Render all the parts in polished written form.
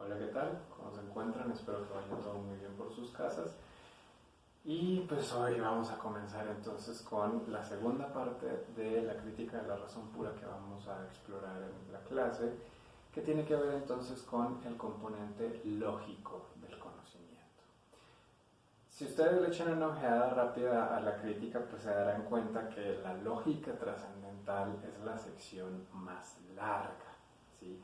Hola, ¿qué tal? ¿Cómo se encuentran? Espero que vaya todo muy bien por sus casas. Y pues hoy vamos a comenzar entonces con la segunda parte de la crítica de la razón pura que vamos a explorar en la clase, que tiene que ver entonces con el componente lógico del conocimiento. Si ustedes le echan una ojeada rápida a la crítica, pues se darán cuenta que la lógica trascendental es la sección más larga, ¿sí?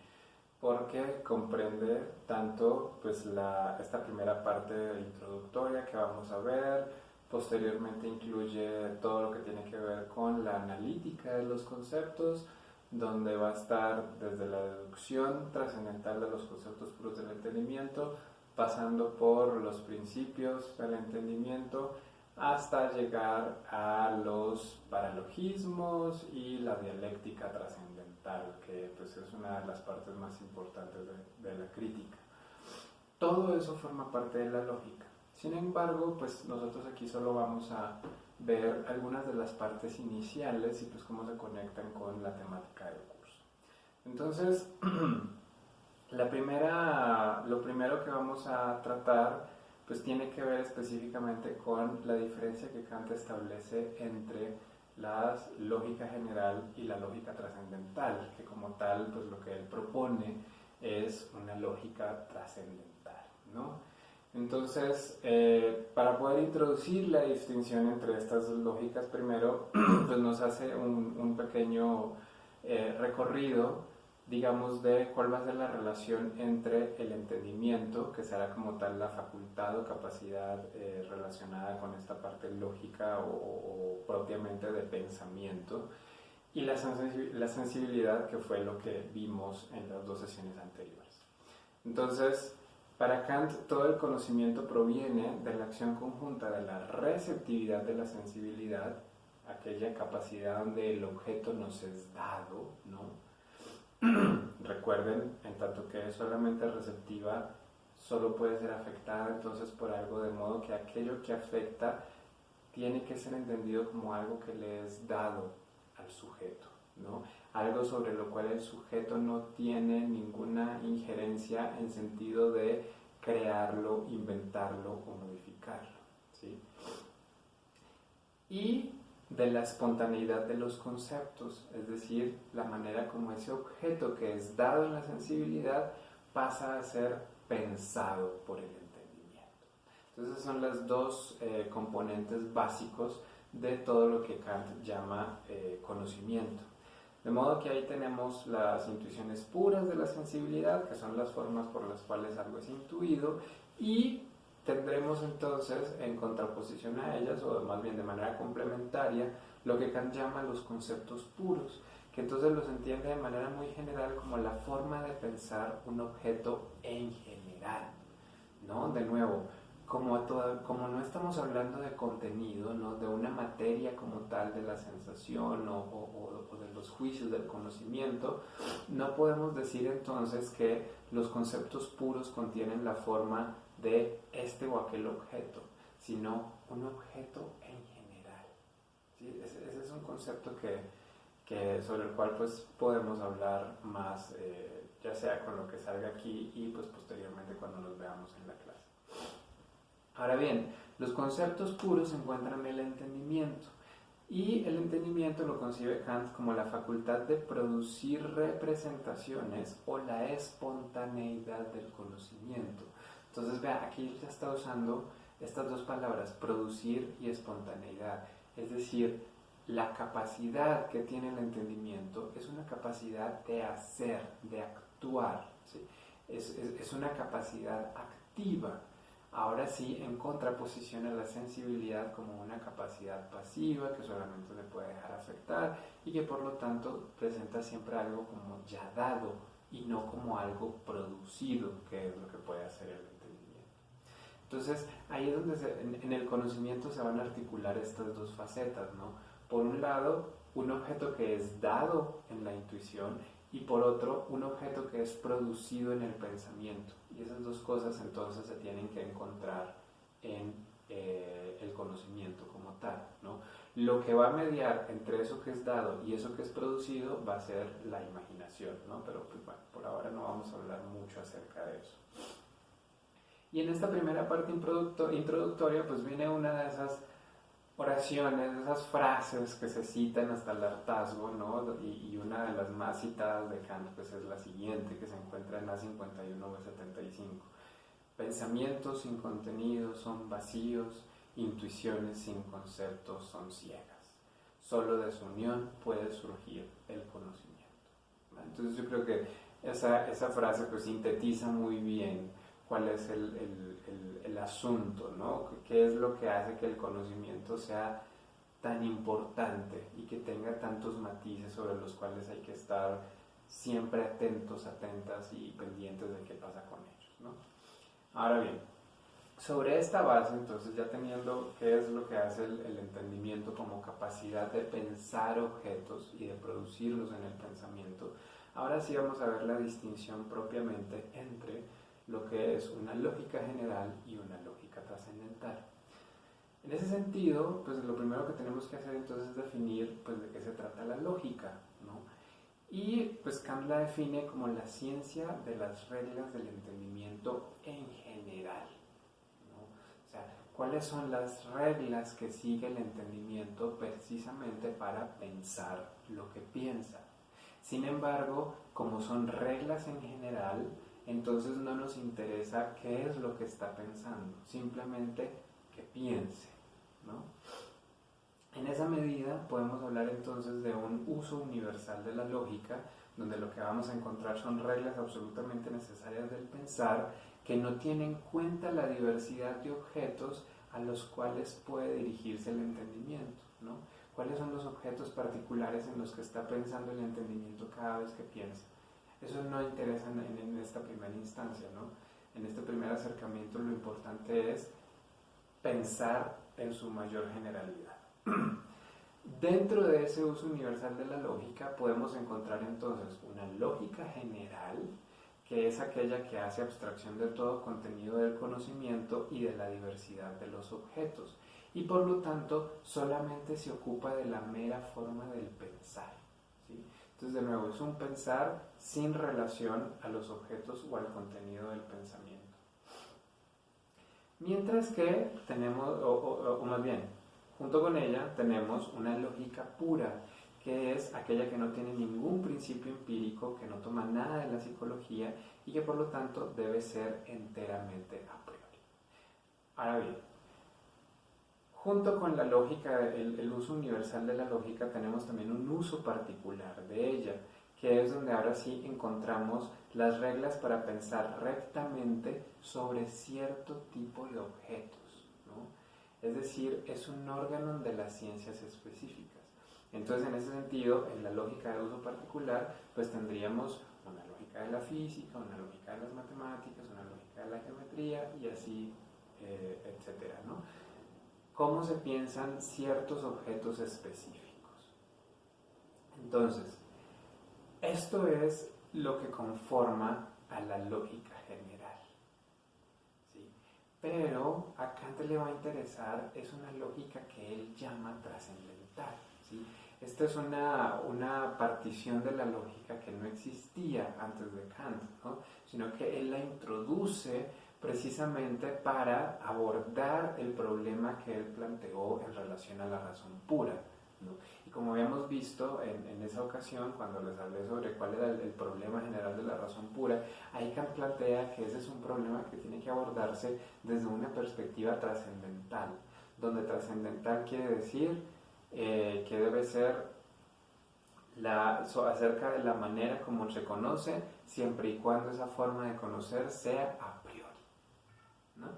Porque comprende tanto pues esta primera parte introductoria que vamos a ver, posteriormente incluye todo lo que tiene que ver con la analítica de los conceptos, donde va a estar desde la deducción trascendental de los conceptos puros del entendimiento, pasando por los principios del entendimiento, hasta llegar a los paralogismos y la dialéctica trascendental, que pues es una de las partes más importantes de la crítica. Todo eso forma parte de la lógica. Sin embargo, pues nosotros aquí solo vamos a ver algunas de las partes iniciales y pues cómo se conectan con la temática del curso. Entonces, lo primero que vamos a tratar pues tiene que ver específicamente con la diferencia que Kant establece entre la lógica general y la lógica trascendental, que como tal pues lo que él propone es una lógica trascendental, ¿no? Entonces, para poder introducir la distinción entre estas dos lógicas, primero pues nos hace un pequeño recorrido, digamos, de cuál va a ser la relación entre el entendimiento, que será como tal la facultad o capacidad relacionada con esta parte lógica o propiamente de pensamiento, y la sensibilidad, que fue lo que vimos en las dos sesiones anteriores. Entonces, para Kant, todo el conocimiento proviene de la acción conjunta de la receptividad de la sensibilidad, aquella capacidad donde el objeto nos es dado, ¿no? Recuerden, en tanto que es solamente receptiva, solo puede ser afectada entonces por algo, de modo que aquello que afecta tiene que ser entendido como algo que le es dado al sujeto, ¿no? Algo sobre lo cual el sujeto no tiene ninguna injerencia en sentido de crearlo, inventarlo o modificarlo, ¿sí? Y de la espontaneidad de los conceptos, es decir, la manera como ese objeto que es dado en la sensibilidad pasa a ser pensado por el entendimiento. Entonces son las dos componentes básicos de todo lo que Kant llama conocimiento. De modo que ahí tenemos las intuiciones puras de la sensibilidad, que son las formas por las cuales algo es intuido, y tendremos entonces en contraposición a ellas, o más bien de manera complementaria, lo que Kant llama los conceptos puros, que entonces los entiende de manera muy general como la forma de pensar un objeto en general, ¿no? De nuevo, como no estamos hablando de contenido, ¿no? De una materia como tal, de la sensación o de los juicios del conocimiento, no podemos decir entonces que los conceptos puros contienen la forma de este o aquel objeto, sino un objeto en general, ¿sí? Ese es un concepto sobre el cual pues podemos hablar más, ya sea con lo que salga aquí y pues posteriormente cuando nos veamos en la clase. Ahora bien, los conceptos puros se encuentran en el entendimiento, y el entendimiento lo concibe Kant como la facultad de producir representaciones o la espontaneidad del conocimiento. Entonces, vea, aquí ya está usando estas dos palabras, producir y espontaneidad. Es decir, la capacidad que tiene el entendimiento es una capacidad de hacer, de actuar, ¿sí? Es una capacidad activa. Ahora sí, en contraposición a la sensibilidad como una capacidad pasiva que solamente se puede dejar afectar y que por lo tanto presenta siempre algo como ya dado y no como algo producido, que es lo que puede hacer el entendimiento. Entonces, ahí es donde en el conocimiento se van a articular estas dos facetas, ¿no? Por un lado, un objeto que es dado en la intuición, y por otro, un objeto que es producido en el pensamiento. Y esas dos cosas entonces se tienen que encontrar en el conocimiento como tal, ¿no? Lo que va a mediar entre eso que es dado y eso que es producido va a ser la imaginación, ¿no? Pero pues, bueno, por ahora no vamos a hablar mucho acerca de eso. Y en esta primera parte introductoria pues viene una de esas oraciones, esas frases que se citan hasta el hartazgo, ¿no? Y una de las más citadas de Kant pues es la siguiente, que se encuentra en A51-B75. Pensamientos sin contenido son vacíos, intuiciones sin conceptos son ciegas. Solo de su unión puede surgir el conocimiento. Entonces yo creo que esa frase pues sintetiza muy bien cuál es el asunto, ¿no? ¿Qué es lo que hace que el conocimiento sea tan importante y que tenga tantos matices sobre los cuales hay que estar siempre atentos, atentas y pendientes de qué pasa con ellos, ¿no? Ahora bien, sobre esta base, entonces ya teniendo qué es lo que hace el entendimiento como capacidad de pensar objetos y de producirlos en el pensamiento, ahora sí vamos a ver la distinción propiamente entre lo que es una lógica general y una lógica trascendental. En ese sentido, pues lo primero que tenemos que hacer entonces es definir pues, de qué se trata la lógica, ¿no? Y pues Kant la define como la ciencia de las reglas del entendimiento en general, ¿no? O sea, ¿cuáles son las reglas que sigue el entendimiento precisamente para pensar lo que piensa? Sin embargo, como son reglas en general, entonces no nos interesa qué es lo que está pensando, simplemente que piense, ¿no? En esa medida podemos hablar entonces de un uso universal de la lógica, donde lo que vamos a encontrar son reglas absolutamente necesarias del pensar que no tienen en cuenta la diversidad de objetos a los cuales puede dirigirse el entendimiento, ¿no? ¿Cuáles son los objetos particulares en los que está pensando el entendimiento cada vez que piensa? Eso no interesa en esta primera instancia, ¿no? En este primer acercamiento lo importante es pensar en su mayor generalidad. Dentro de ese uso universal de la lógica podemos encontrar entonces una lógica general, que es aquella que hace abstracción de todo contenido del conocimiento y de la diversidad de los objetos, y por lo tanto solamente se ocupa de la mera forma del pensar, ¿sí? Entonces, de nuevo, es un pensar sin relación a los objetos o al contenido del pensamiento. Mientras que tenemos, o más bien, junto con ella tenemos una lógica pura, que es aquella que no tiene ningún principio empírico, que no toma nada de la psicología y que por lo tanto debe ser enteramente a priori. Ahora bien, junto con la lógica, el uso universal de la lógica, tenemos también un uso particular de ella, que es donde ahora sí encontramos las reglas para pensar rectamente sobre cierto tipo de objetos, ¿no? Es decir, es un órgano de las ciencias específicas. Entonces, en ese sentido, en la lógica de uso particular, pues tendríamos una lógica de la física, una lógica de las matemáticas, una lógica de la geometría y así, etcétera, ¿no? ¿Cómo se piensan ciertos objetos específicos? Entonces, esto es lo que conforma a la lógica general, ¿sí? Pero a Kant le va a interesar es una lógica que él llama trascendental, ¿sí? Esta es una partición de la lógica que no existía antes de Kant, ¿no? Sino que él la introduce precisamente para abordar el problema que él planteó en relación a la razón pura, ¿no? Y como habíamos visto en esa ocasión, cuando les hablé sobre cuál era el problema general de la razón pura, ahí Kant plantea que ese es un problema que tiene que abordarse desde una perspectiva trascendental, donde trascendental quiere decir que debe ser acerca de la manera como se conoce, siempre y cuando esa forma de conocer sea a priori, ¿no?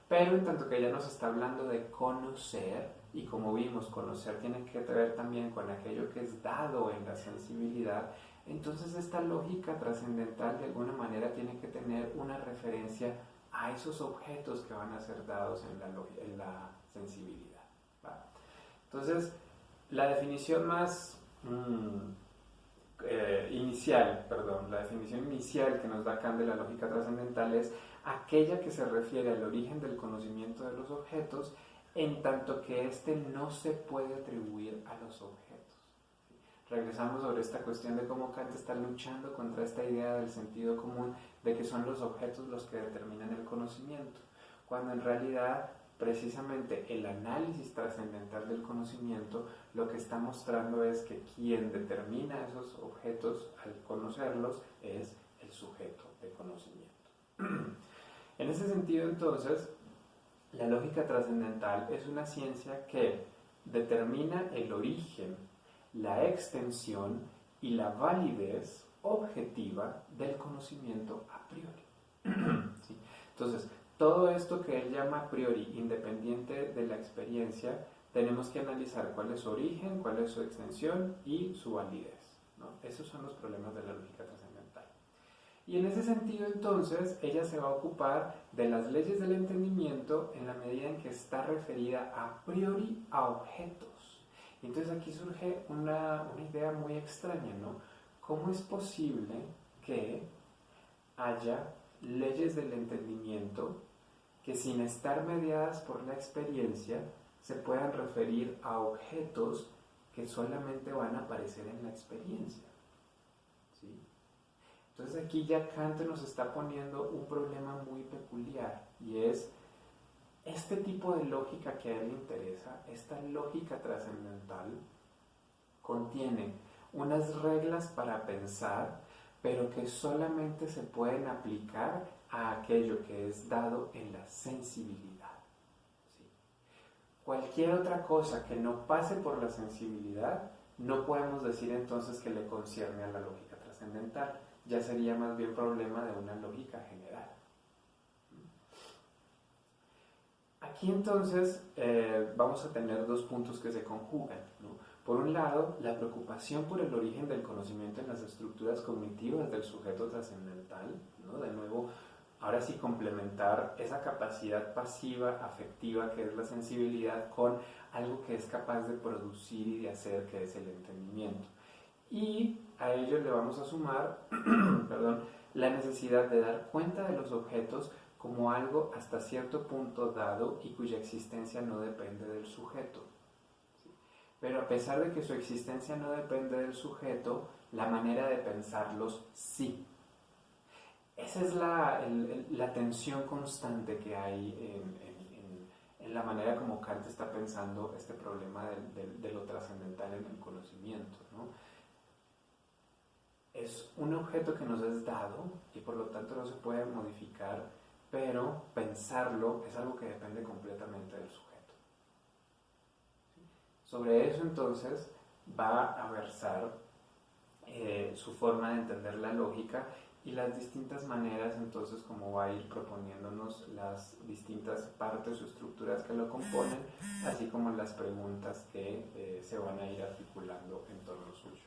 Pero en tanto que ella nos está hablando de conocer, y como vimos, conocer tiene que ver también con aquello que es dado en la sensibilidad, entonces esta lógica trascendental de alguna manera tiene que tener una referencia a esos objetos que van a ser dados en la sensibilidad, ¿va? Entonces, la definición más la definición inicial que nos da Kant de la lógica trascendental es aquella que se refiere al origen del conocimiento de los objetos en tanto que éste no se puede atribuir a los objetos. Regresamos sobre esta cuestión de cómo Kant está luchando contra esta idea del sentido común de que son los objetos los que determinan el conocimiento, cuando en realidad precisamente el análisis trascendental del conocimiento lo que está mostrando es que quien determina esos objetos al conocerlos es el sujeto de conocimiento. En ese sentido, entonces, la lógica trascendental es una ciencia que determina el origen, la extensión y la validez objetiva del conocimiento a priori. ¿Sí? Entonces, todo esto que él llama a priori, independiente de la experiencia, tenemos que analizar cuál es su origen, cuál es su extensión y su validez, ¿no? Esos son los problemas de la lógica trascendental. Y en ese sentido, entonces, ella se va a ocupar de las leyes del entendimiento en la medida en que está referida a priori a objetos. Entonces aquí surge una idea muy extraña, ¿no? ¿Cómo es posible que haya leyes del entendimiento que sin estar mediadas por la experiencia se puedan referir a objetos que solamente van a aparecer en la experiencia? ¿Sí? Entonces aquí ya Kant nos está poniendo un problema muy peculiar, y es este tipo de lógica que a él le interesa, esta lógica trascendental, contiene unas reglas para pensar, pero que solamente se pueden aplicar a aquello que es dado en la sensibilidad. ¿Sí? Cualquier otra cosa que no pase por la sensibilidad, no podemos decir entonces que le concierne a la lógica trascendental. Ya sería más bien problema de una lógica general. Aquí entonces vamos a tener dos puntos que se conjugan, ¿no? Por un lado, la preocupación por el origen del conocimiento en las estructuras cognitivas del sujeto trascendental, ¿no? De nuevo, ahora sí complementar esa capacidad pasiva, afectiva, que es la sensibilidad, con algo que es capaz de producir y de hacer, que es el entendimiento. Y a ello le vamos a sumar perdón, la necesidad de dar cuenta de los objetos como algo hasta cierto punto dado y cuya existencia no depende del sujeto. Pero a pesar de que su existencia no depende del sujeto, la manera de pensarlos sí. Esa es la tensión constante que hay en la manera como Kant está pensando este problema de lo trascendental en el conocimiento, ¿no? Es un objeto que nos es dado y por lo tanto no se puede modificar, pero pensarlo es algo que depende completamente del sujeto. Sobre eso entonces va a versar su forma de entender la lógica y las distintas maneras entonces como va a ir proponiéndonos las distintas partes o estructuras que lo componen, así como las preguntas que se van a ir articulando en torno suyo.